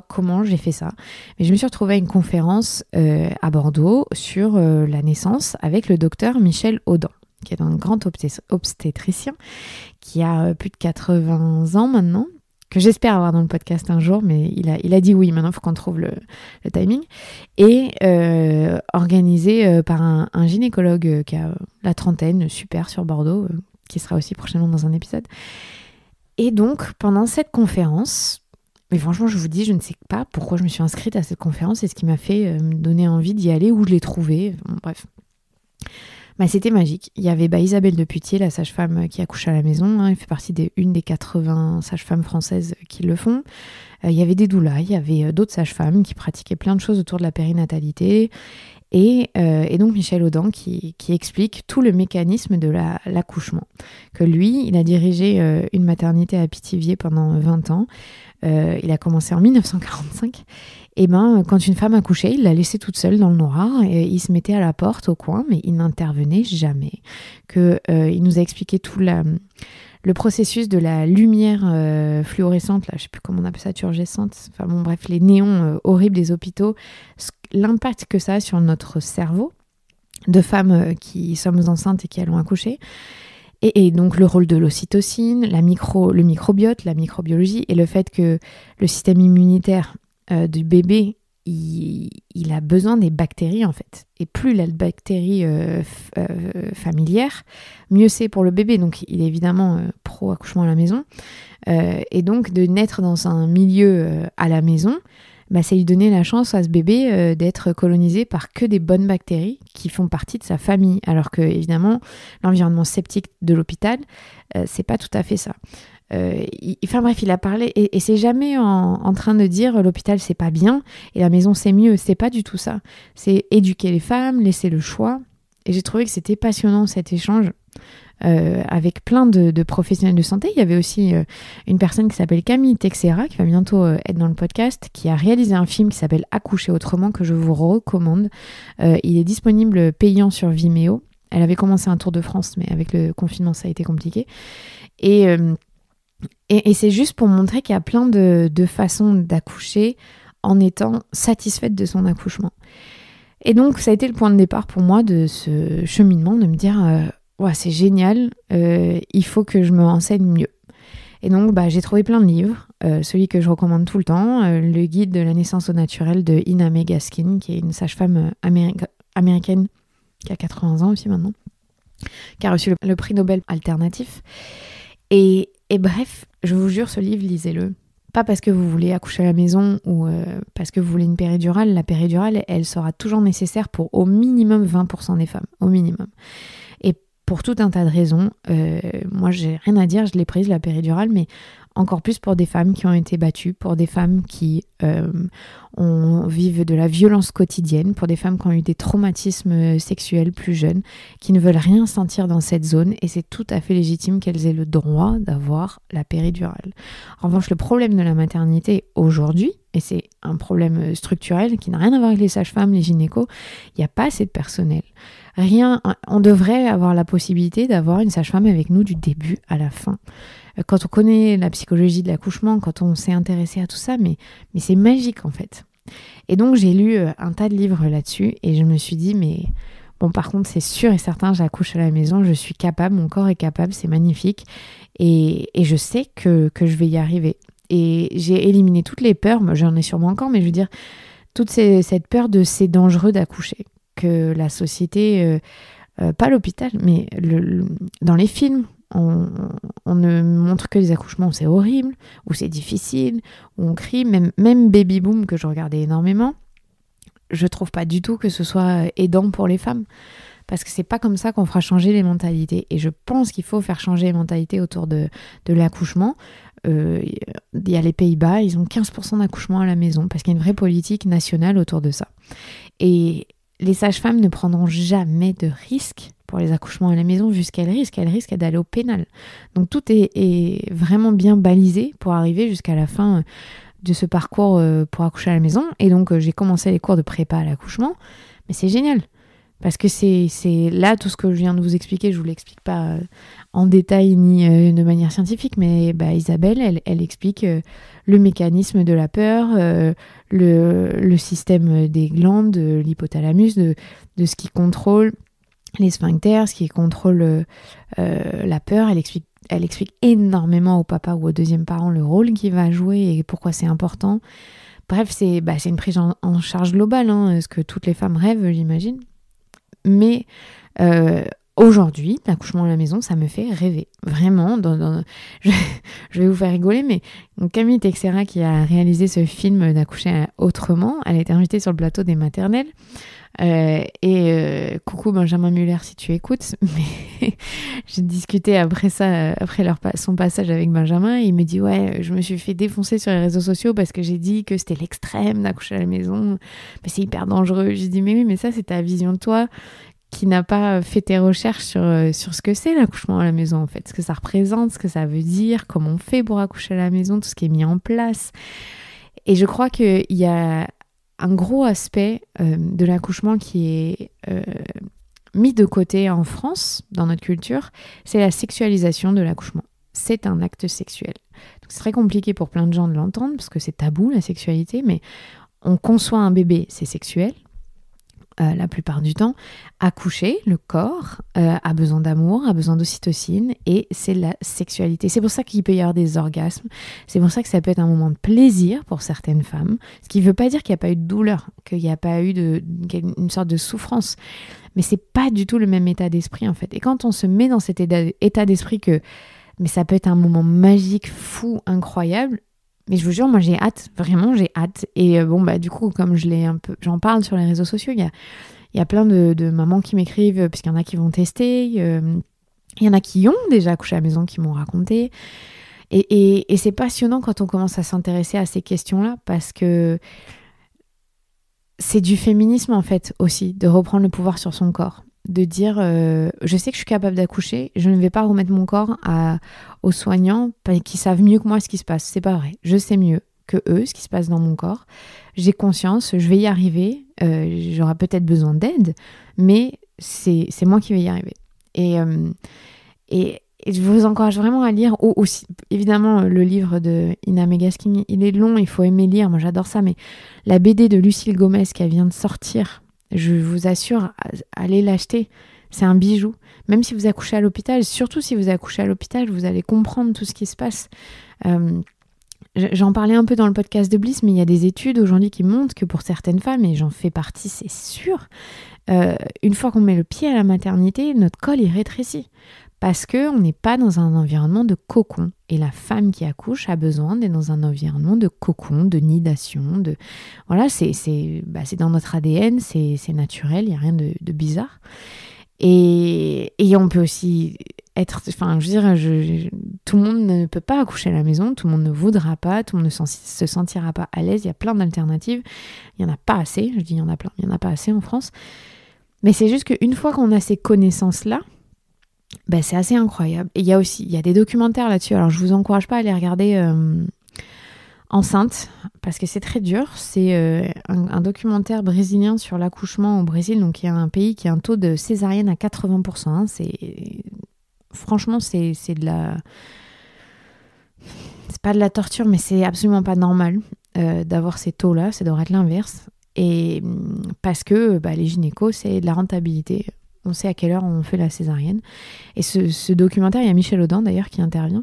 comment j'ai fait ça, mais je me suis retrouvée à une conférence à Bordeaux sur la naissance avec le docteur Michel Audin, qui est un grand obstétricien, qui a plus de 80 ans maintenant, que j'espère avoir dans le podcast un jour, mais il a dit oui, maintenant il faut qu'on trouve le timing, et organisé par un gynécologue qui a la trentaine, super, sur Bordeaux, qui sera aussi prochainement dans un épisode. Et donc, pendant cette conférence, mais franchement, je vous dis, je ne sais pas pourquoi je me suis inscrite à cette conférence et ce qui m'a fait me donner envie d'y aller, où je l'ai trouvée, bref. C'était magique. Il y avait Isabelle de Putier, la sage-femme qui accouche à la maison. Elle fait partie d'une des 80 sages-femmes françaises qui le font. Il y avait des doulas, il y avait d'autres sages-femmes qui pratiquaient plein de choses autour de la périnatalité. Et donc Michel Audin qui explique tout le mécanisme de l'accouchement. Que lui, il a dirigé une maternité à Pithiviers pendant 20 ans. Il a commencé en 1945. Et quand une femme accouchait, il la laissait toute seule dans le noir et il se mettait à la porte au coin, mais il n'intervenait jamais. Il nous a expliqué tout le processus de la lumière fluorescente, là, je ne sais plus comment on appelle ça, turgescente, enfin bon bref, les néons horribles des hôpitaux, l'impact que ça a sur notre cerveau de femmes qui sommes enceintes et qui allons accoucher. Et donc le rôle de l'ocytocine, le microbiote, la microbiologie et le fait que le système immunitaire du bébé il a besoin des bactéries en fait. Et plus il a de bactéries familières, mieux c'est pour le bébé. Donc il est évidemment pro-accouchement à la maison. Et donc de naître dans un milieu à la maison, c'est lui donner la chance à ce bébé d'être colonisé par que des bonnes bactéries qui font partie de sa famille. Alors que évidemment, l'environnement septique de l'hôpital, c'est pas tout à fait ça. Il a parlé et c'est jamais en train de dire l'hôpital c'est pas bien et la maison c'est mieux, c'est pas du tout ça. C'est éduquer les femmes, laisser le choix. Et j'ai trouvé que c'était passionnant cet échange avec plein de professionnels de santé. Il y avait aussi une personne qui s'appelle Camille Texera qui va bientôt être dans le podcast, qui a réalisé un film qui s'appelle Accoucher autrement, que je vous recommande. Il est disponible payant sur Vimeo. Elle avait commencé un tour de France, mais avec le confinement ça a été compliqué. Et c'est juste pour montrer qu'il y a plein de façons d'accoucher en étant satisfaite de son accouchement. Et donc, ça a été le point de départ pour moi de ce cheminement, de me dire c'est génial, il faut que je me renseigne mieux. Et donc, j'ai trouvé plein de livres. Celui que je recommande tout le temps, le guide de la naissance au naturel de Ina May Gaskin, qui est une sage-femme américaine qui a 80 ans aussi maintenant, qui a reçu le prix Nobel alternatif. Et bref, je vous jure, ce livre, lisez-le. Pas parce que vous voulez accoucher à la maison ou parce que vous voulez une péridurale. La péridurale, elle sera toujours nécessaire pour au minimum 20% des femmes. Au minimum. Et pour tout un tas de raisons, moi, j'ai rien à dire, je l'ai prise, la péridurale, mais encore plus pour des femmes qui ont été battues, pour des femmes qui vivent de la violence quotidienne, pour des femmes qui ont eu des traumatismes sexuels plus jeunes, qui ne veulent rien sentir dans cette zone, et c'est tout à fait légitime qu'elles aient le droit d'avoir la péridurale. En revanche, le problème de la maternité aujourd'hui, et c'est un problème structurel qui n'a rien à voir avec les sages-femmes, les gynécos, il n'y a pas assez de personnel. On devrait avoir la possibilité d'avoir une sage-femme avec nous du début à la fin. Quand on connaît la psychologie de l'accouchement, quand on s'est intéressé à tout ça, mais c'est magique en fait. Et donc j'ai lu un tas de livres là-dessus et je me suis dit, mais bon, par contre c'est sûr et certain, j'accouche à la maison, je suis capable, mon corps est capable, c'est magnifique et je sais que je vais y arriver. Et j'ai éliminé toutes les peurs, moi j'en ai sûrement encore, mais je veux dire, toute cette peur de c'est dangereux d'accoucher, que la société, pas l'hôpital, mais dans les films, on ne montre que les accouchements où c'est horrible, où c'est difficile, où on crie, même Baby Boom que je regardais énormément, je trouve pas du tout que ce soit aidant pour les femmes, parce que c'est pas comme ça qu'on fera changer les mentalités, et je pense qu'il faut faire changer les mentalités autour de l'accouchement. Il y a les Pays-Bas, ils ont 15% d'accouchements à la maison, parce qu'il y a une vraie politique nationale autour de ça. Et les sages-femmes ne prendront jamais de risques pour les accouchements à la maison, vu ce qu'elles risquent d'aller au pénal. Donc tout est vraiment bien balisé pour arriver jusqu'à la fin de ce parcours pour accoucher à la maison. Et donc j'ai commencé les cours de prépa à l'accouchement, mais c'est génial. Parce que c'est là, tout ce que je viens de vous expliquer, je ne vous l'explique pas en détail ni de manière scientifique, mais Isabelle, elle explique le mécanisme de la peur, le système des glandes, de l'hypothalamus, de ce qui contrôle les sphincters, ce qui contrôle la peur. Elle explique énormément au papa ou au deuxième parent le rôle qu'il va jouer et pourquoi c'est important. Bref, c'est une prise en charge globale, ce que toutes les femmes rêvent, j'imagine. Mais aujourd'hui, l'accouchement à la maison, ça me fait rêver. Vraiment, je vais vous faire rigoler, mais Camille Texera, qui a réalisé ce film d'Accoucher autrement, elle a été invitée sur le plateau des maternelles. Coucou Benjamin Muller si tu écoutes, mais j'ai discuté après ça, après son passage avec Benjamin, et il me dit ouais, je me suis fait défoncer sur les réseaux sociaux parce que j'ai dit que c'était l'extrême d'accoucher à la maison, mais c'est hyper dangereux. J'ai dit mais oui, mais ça c'est ta vision de toi qui n'a pas fait tes recherches sur ce que c'est l'accouchement à la maison en fait, ce que ça représente, ce que ça veut dire, comment on fait pour accoucher à la maison, tout ce qui est mis en place. Et je crois qu'il y a un gros aspect de l'accouchement qui est mis de côté en France, dans notre culture, c'est la sexualisation de l'accouchement. C'est un acte sexuel. Donc, c'est très compliqué pour plein de gens de l'entendre, parce que c'est tabou, la sexualité, mais on conçoit un bébé, c'est sexuel. la plupart du temps, accoucher, le corps a besoin d'amour, a besoin d'ocytocine et c'est la sexualité. C'est pour ça qu'il peut y avoir des orgasmes, c'est pour ça que ça peut être un moment de plaisir pour certaines femmes, ce qui ne veut pas dire qu'il n'y a pas eu de douleur, qu'il n'y a pas eu une sorte de souffrance, mais c'est pas du tout le même état d'esprit en fait. Et quand on se met dans cet état d'esprit mais ça peut être un moment magique, fou, incroyable. Mais je vous jure, moi j'ai hâte, vraiment j'ai hâte. Et du coup, comme j'en parle sur les réseaux sociaux, il y a plein de mamans qui m'écrivent, puisqu'il y en a qui vont tester, il y en a qui ont déjà accouché à la maison, qui m'ont raconté. Et c'est passionnant quand on commence à s'intéresser à ces questions-là, parce que c'est du féminisme en fait aussi, de reprendre le pouvoir sur son corps. De dire je sais que je suis capable d'accoucher, je ne vais pas remettre mon corps aux soignants qui savent mieux que moi ce qui se passe. C'est pas vrai. Je sais mieux que eux ce qui se passe dans mon corps. J'ai conscience, je vais y arriver. J'aurai peut-être besoin d'aide, mais c'est moi qui vais y arriver. Et je vous encourage vraiment à lire aussi, évidemment, le livre de Ina Megaskin. Il est long, il faut aimer lire. Moi, j'adore ça. Mais la BD de Lucille Gomez qui vient de sortir, je vous assure, allez l'acheter. C'est un bijou. Même si vous accouchez à l'hôpital, surtout si vous accouchez à l'hôpital, vous allez comprendre tout ce qui se passe. J'en parlais un peu dans le podcast de Bliss, mais il y a des études aujourd'hui qui montrent que pour certaines femmes, et j'en fais partie, c'est sûr, une fois qu'on met le pied à la maternité, notre col il rétrécit. Parce qu'on n'est pas dans un environnement de cocon. Et la femme qui accouche a besoin d'être dans un environnement de cocon, de nidation. Voilà, c'est dans notre ADN, c'est naturel, il n'y a rien de bizarre. Et on peut aussi être... Enfin, je veux dire, tout le monde ne peut pas accoucher à la maison, tout le monde ne voudra pas, tout le monde ne se sentira pas à l'aise. Il y a plein d'alternatives. Il n'y en a pas assez, je dis il y en a plein, il n'y en a pas assez en France. Mais c'est juste qu'une fois qu'on a ces connaissances-là, c'est assez incroyable. Et il y a des documentaires là-dessus. Alors, je vous encourage pas à les regarder enceinte, parce que c'est très dur. C'est un documentaire brésilien sur l'accouchement au Brésil, donc il y a un pays qui a un taux de césarienne à 80%. Hein. Franchement, c'est de la... C'est pas de la torture, mais c'est absolument pas normal d'avoir ces taux-là. Ça devrait être l'inverse. Et parce que les gynécos, c'est de la rentabilité. On sait à quelle heure on fait la césarienne. Et ce documentaire, il y a Michel Audin d'ailleurs qui intervient.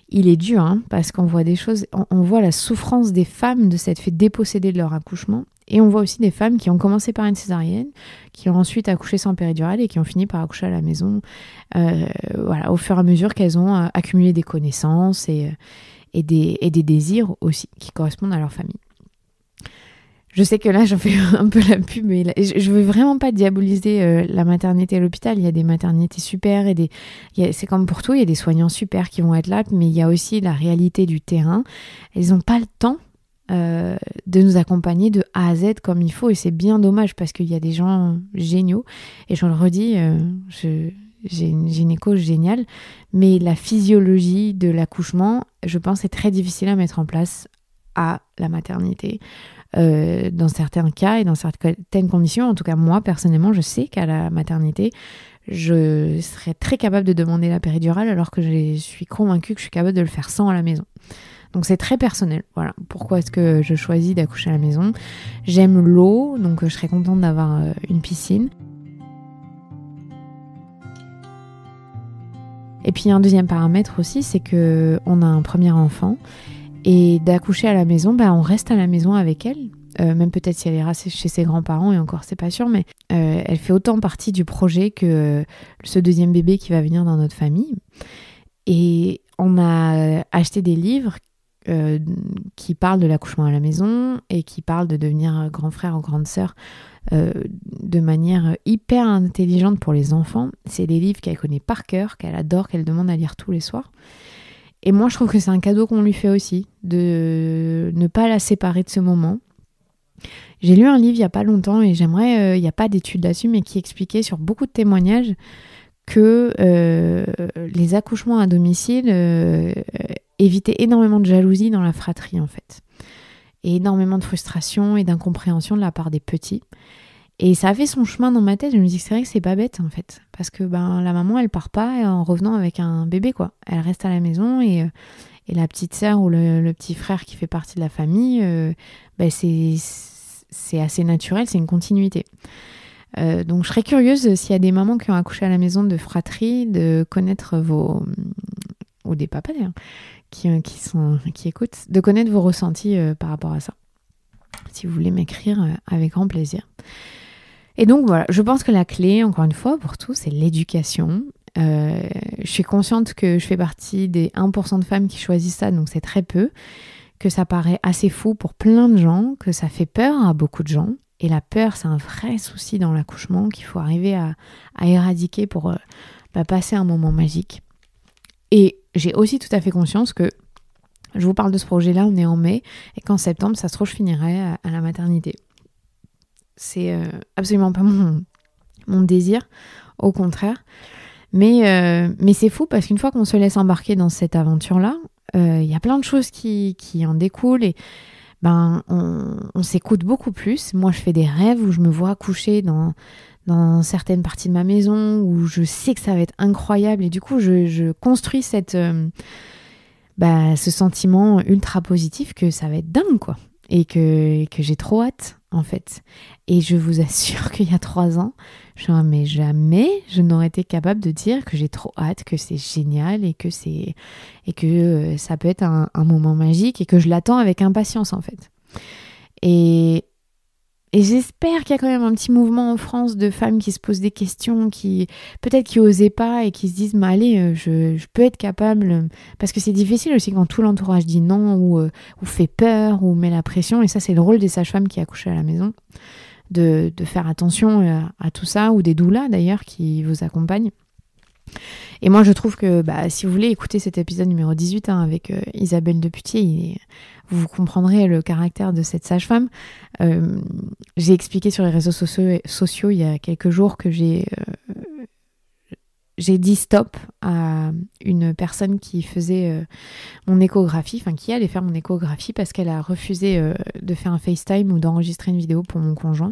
Il est dur, hein, parce qu'on voit des choses, on voit la souffrance des femmes de s'être fait déposséder de leur accouchement. Et on voit aussi des femmes qui ont commencé par une césarienne, qui ont ensuite accouché sans péridurale et qui ont fini par accoucher à la maison. Au fur et à mesure qu'elles ont accumulé des connaissances et des désirs aussi qui correspondent à leur famille. Je sais que là, j'en fais un peu la pub, mais je veux vraiment pas diaboliser la maternité à l'hôpital. Il y a des maternités super c'est comme pour tout, il y a des soignants super qui vont être là, mais il y a aussi la réalité du terrain. Elles n'ont pas le temps de nous accompagner de A à Z comme il faut, et c'est bien dommage parce qu'il y a des gens géniaux. Et je le redis, j'ai une gynéco géniale, mais la physiologie de l'accouchement, je pense, est très difficile à mettre en place à la maternité. Dans certains cas et dans certaines conditions. En tout cas, moi, personnellement, je sais qu'à la maternité, je serais très capable de demander la péridurale alors que je suis convaincue que je suis capable de le faire sans à la maison. Donc, c'est très personnel. Voilà. Pourquoi est-ce que je choisis d'accoucher à la maison ? J'aime l'eau, donc je serais contente d'avoir une piscine. Et puis, un deuxième paramètre aussi, c'est qu'on a un premier enfant. Et d'accoucher à la maison, on reste à la maison avec elle, même peut-être si elle ira chez ses grands-parents, et encore c'est pas sûr, mais elle fait autant partie du projet que ce deuxième bébé qui va venir dans notre famille. Et on a acheté des livres qui parlent de l'accouchement à la maison et qui parlent de devenir grand frère ou grande sœur de manière hyper intelligente pour les enfants. C'est des livres qu'elle connaît par cœur, qu'elle adore, qu'elle demande à lire tous les soirs. Et moi, je trouve que c'est un cadeau qu'on lui fait aussi, de ne pas la séparer de ce moment. J'ai lu un livre il n'y a pas longtemps, et il n'y a pas d'études là-dessus, mais qui expliquait sur beaucoup de témoignages que les accouchements à domicile évitaient énormément de jalousie dans la fratrie, en fait. Et énormément de frustration et d'incompréhension de la part des petits. Et ça a fait son chemin dans ma tête. Je me dis que c'est vrai que c'est pas bête, en fait. Parce que la maman, elle part pas en revenant avec un bébé, quoi. Elle reste à la maison et la petite sœur ou le petit frère qui fait partie de la famille, c'est assez naturel, c'est une continuité. Donc je serais curieuse s'il y a des mamans qui ont accouché à la maison de fratrie, de connaître ou des papas d'ailleurs, qui écoutent, de connaître vos ressentis par rapport à ça. Si vous voulez m'écrire, avec grand plaisir. Et donc voilà, je pense que la clé, encore une fois, pour tout, c'est l'éducation. Je suis consciente que je fais partie des 1% de femmes qui choisissent ça, donc c'est très peu, que ça paraît assez fou pour plein de gens, que ça fait peur à beaucoup de gens. Et la peur, c'est un vrai souci dans l'accouchement qu'il faut arriver à éradiquer pour passer un moment magique. Et j'ai aussi tout à fait conscience que je vous parle de ce projet-là, on est en mai, et qu'en septembre, ça se trouve, je finirai à la maternité. C'est absolument pas mon désir, au contraire. Mais c'est fou parce qu'une fois qu'on se laisse embarquer dans cette aventure-là, il y a plein de choses qui en découlent et on s'écoute beaucoup plus. Moi, je fais des rêves où je me vois coucher dans certaines parties de ma maison où je sais que ça va être incroyable et du coup, je construis ce sentiment ultra positif que ça va être dingue, quoi. Et que j'ai trop hâte, en fait. Et je vous assure qu'il y a 3 ans, mais jamais je n'aurais été capable de dire que j'ai trop hâte, que c'est génial et que ça peut être un moment magique et que je l'attends avec impatience, en fait. Et j'espère qu'il y a quand même un petit mouvement en France de femmes qui se posent des questions, qui peut-être qui osaient pas et qui se disent allez, je peux être capable, parce que c'est difficile aussi quand tout l'entourage dit non ou fait peur ou met la pression, et ça c'est le rôle des sages-femmes qui accouchent à la maison, de faire attention à tout ça, ou des doulas d'ailleurs qui vous accompagnent. Et moi je trouve que si vous voulez écouter cet épisode numéro 18 avec Isabelle Deputier, vous comprendrez le caractère de cette sage-femme. J'ai expliqué sur les réseaux sociaux il y a quelques jours que j'ai dit stop à une personne qui faisait mon échographie, qui allait faire mon échographie parce qu'elle a refusé de faire un FaceTime ou d'enregistrer une vidéo pour mon conjoint.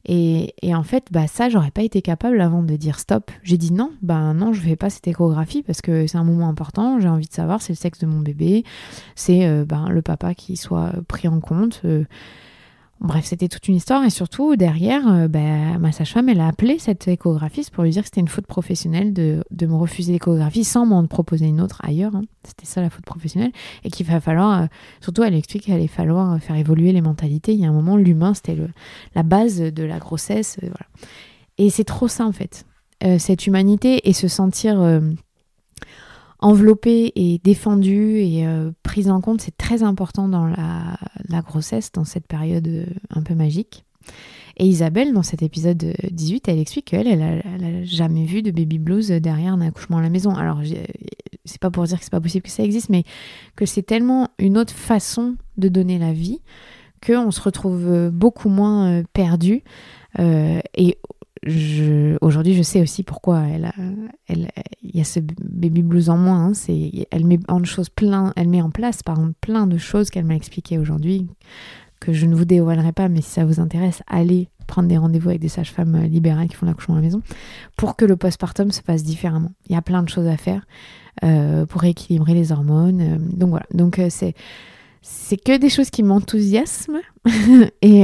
Et en fait, ça, j'aurais pas été capable avant de dire stop. J'ai dit non, non, je fais pas cette échographie parce que c'est un moment important, j'ai envie de savoir, c'est le sexe de mon bébé, c'est le papa qui soit pris en compte. Bref, c'était toute une histoire et surtout, derrière, ma sage-femme, elle a appelé cette échographiste pour lui dire que c'était une faute professionnelle de me refuser l'échographie sans m'en proposer une autre ailleurs. C'était ça la faute professionnelle et qu'il va falloir, surtout elle explique qu'il allait falloir faire évoluer les mentalités. Il y a un moment, l'humain, c'était la base de la grossesse. Voilà. Et c'est trop ça en fait, cette humanité et se sentir enveloppée et défendue et prise en compte, c'est très important dans la grossesse, dans cette période un peu magique. Et Isabelle, dans cet épisode 18, elle explique qu'elle a jamais vu de baby blues derrière un accouchement à la maison. Alors, c'est pas pour dire que c'est pas possible que ça existe, mais que c'est tellement une autre façon de donner la vie qu'on se retrouve beaucoup moins perdu. Et aujourd'hui, je sais aussi pourquoi il y a ce baby blues en moins. Elle met en place plein de choses qu'elle m'a expliquées aujourd'hui, que je ne vous dévoilerai pas, mais si ça vous intéresse, allez prendre des rendez-vous avec des sages-femmes libérales qui font l'accouchement à la maison pour que le postpartum se passe différemment. Il y a plein de choses à faire pour rééquilibrer les hormones. Donc voilà, c'est que des choses qui m'enthousiasment et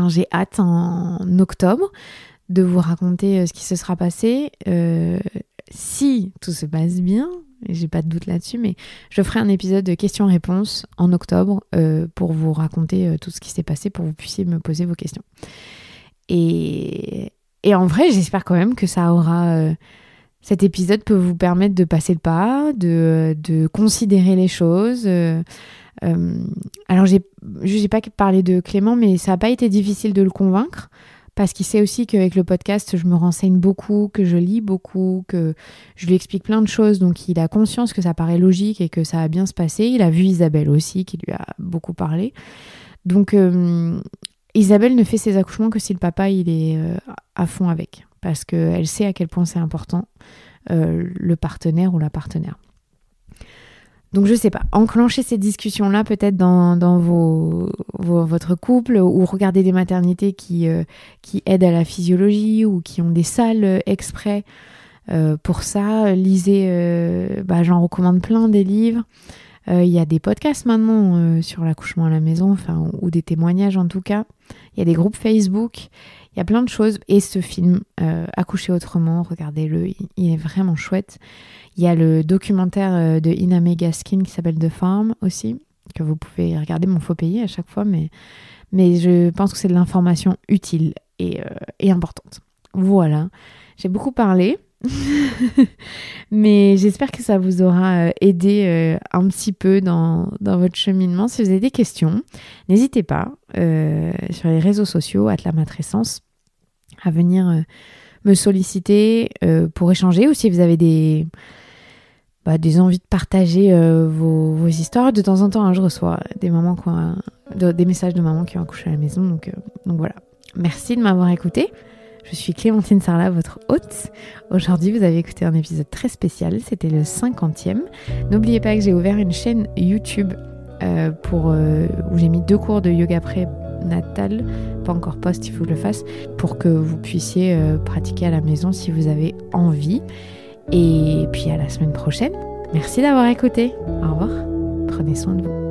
j'ai hâte en octobre de vous raconter ce qui se sera passé. Si tout se passe bien, j'ai pas de doute là-dessus, mais je ferai un épisode de questions-réponses en octobre pour vous raconter tout ce qui s'est passé, pour que vous puissiez me poser vos questions. Et en vrai, j'espère quand même que ça aura... cet épisode peut vous permettre de passer le pas, de considérer les choses. Alors, j'ai pas parlé de Clément, mais ça n'a pas été difficile de le convaincre, parce qu'il sait aussi qu'avec le podcast, je me renseigne beaucoup, que je lis beaucoup, que je lui explique plein de choses, donc il a conscience que ça paraît logique et que ça va bien se passer. Il a vu Isabelle aussi, qui lui a beaucoup parlé. Donc, Isabelle ne fait ses accouchements que si le papa il est à fond avec, parce qu'elle sait à quel point c'est important, le partenaire ou la partenaire. Donc je sais pas, enclencher ces discussions-là peut-être dans votre couple, ou regarder des maternités qui aident à la physiologie ou qui ont des salles exprès pour ça. Lisez, j'en recommande plein des livres. Il y a des podcasts maintenant sur l'accouchement à la maison, ou des témoignages en tout cas. Il y a des groupes Facebook. Il y a plein de choses. Et ce film, Accoucher autrement, regardez-le, il est vraiment chouette. Il y a le documentaire de Ina May Gaskin qui s'appelle The Farm aussi, que vous pouvez regarder, mon faux pays à chaque fois, mais je pense que c'est de l'information utile et importante. Voilà, j'ai beaucoup parlé, mais j'espère que ça vous aura aidé un petit peu dans votre cheminement. Si vous avez des questions, n'hésitez pas sur les réseaux sociaux, @lamatrescence, à venir me solliciter pour échanger, ou si vous avez des envies de partager vos histoires. De temps en temps, je reçois des messages de mamans qui ont accouché à la maison. Donc voilà. Merci de m'avoir écouté. Je suis Clémentine Sarlat, votre hôte. Aujourd'hui, vous avez écouté un épisode très spécial. C'était le 50e. N'oubliez pas que j'ai ouvert une chaîne YouTube où j'ai mis 2 cours de yoga prénatal, pas encore post, il faut que je le fasse, pour que vous puissiez pratiquer à la maison si vous avez envie. Et puis à la semaine prochaine. Merci d'avoir écouté. Au revoir. Prenez soin de vous.